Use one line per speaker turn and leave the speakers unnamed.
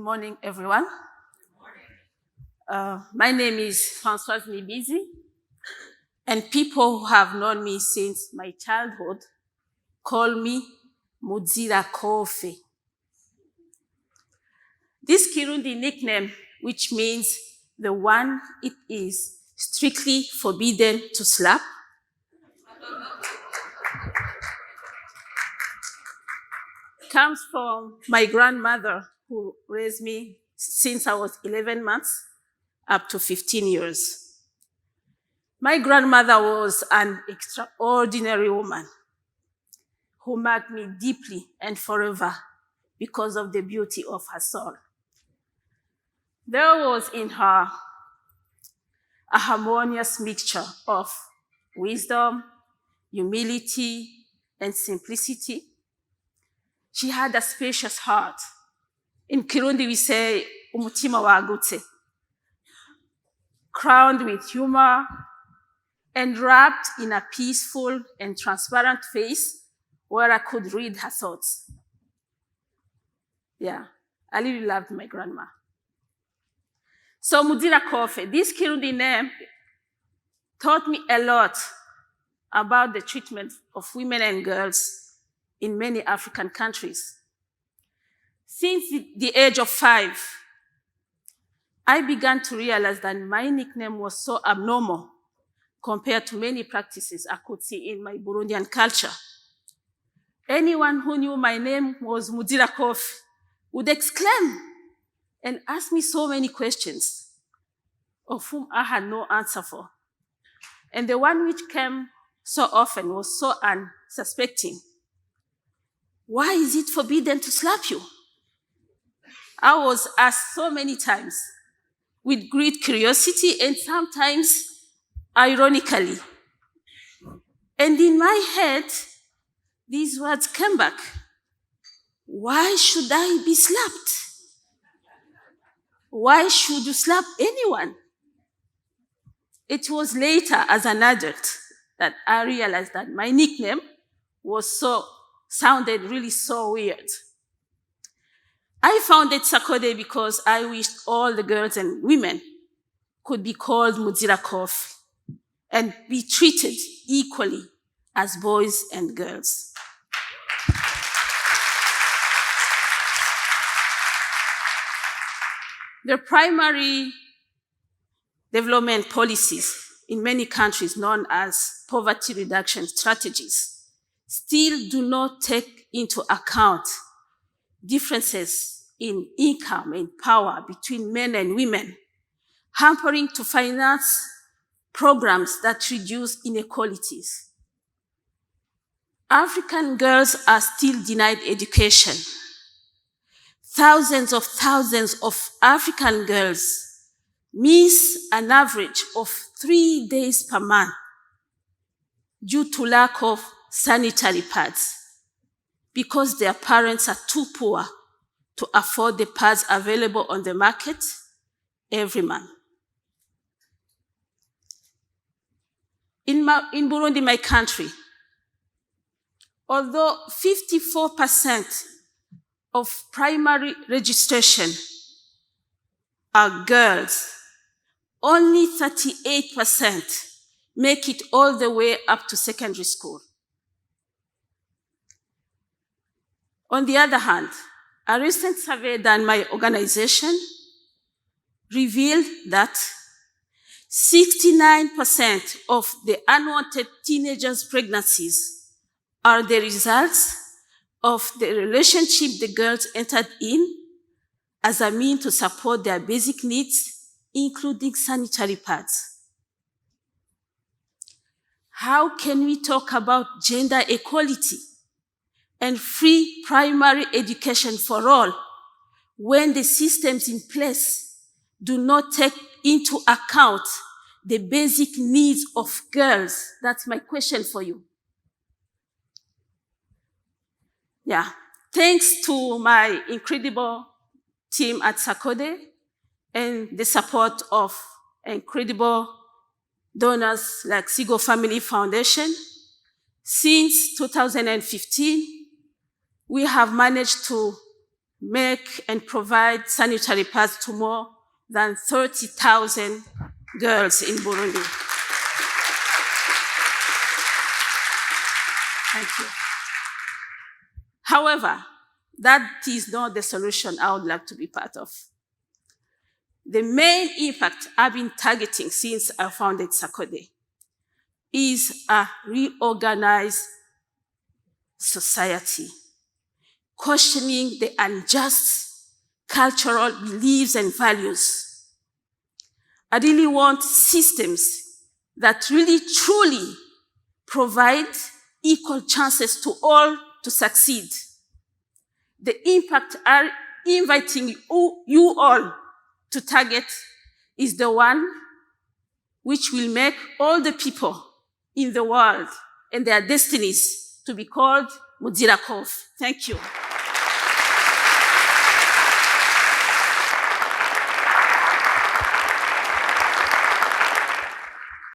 morning, everyone. My name is Françoise Nibizi, and people who have known me since my childhood call me Muzira Kofe. This Kirundi nickname, which means the one it is strictly forbidden to slap, comes from my grandmother who raised me since I was 11 months up to 15 years. My grandmother was an extraordinary woman who marked me deeply and forever because of the beauty of her soul. There was in her a harmonious mixture of wisdom, humility, and simplicity. She had a spacious heart. In Kirundi, we say, umutima wagutse, crowned with humor and wrapped in a peaceful and transparent face where I could read her thoughts. Yeah, I really loved my grandma. So Muzira Kofe, this Kirundi name taught me a lot about the treatment of women and girls in many African countries. Since the age of 5, I began to realize that my nickname was so abnormal compared to many practices I could see in my Burundian culture. Anyone who knew my name was Muzira Kofe would exclaim and ask me so many questions of whom I had no answer for. And the one which came so often was so unsuspecting. Why is it forbidden to slap you? I was asked so many times with great curiosity and sometimes ironically. And in my head, these words came back. Why should I be slapped? Why should you slap anyone? It was later, as an adult, that I realized that my nickname sounded really so weird. I founded SaCoDé because I wished all the girls and women could be called Muzira Kofe and be treated equally as boys and girls. The primary development policies in many countries known as poverty reduction strategies still do not take into account differences in income and power between men and women, hampering to finance programs that reduce inequalities. African girls are still denied education. Thousands of African girls miss an average of 3 days per month due to lack of sanitary pads because their parents are too poor to afford the pads available on the market every month. In Burundi, my country, although 54% of primary registration are girls, only 38% make it all the way up to secondary school. On the other hand, a recent survey done by my organization revealed that 69% of the unwanted teenagers' pregnancies are the results of the relationship the girls entered in as a means to support their basic needs, including sanitary pads. How can we talk about gender equality and free primary education for all when the systems in place do not take into account the basic needs of girls? That's my question for you. Yeah, thanks to my incredible team at SaCoDé and the support of incredible donors like Sigo Family Foundation, since 2015, we have managed to make and provide sanitary pads to more than 30,000 girls in Burundi. Thank you. However, that is not the solution I would like to be part of. The main impact I've been targeting since I founded SaCoDé is a reorganized society, questioning the unjust cultural beliefs and values. I really want systems that really truly provide equal chances to all to succeed. The impact I'm inviting you all to target is the one which will make all the people in the world and their destinies to be called Mudirakov. Thank you.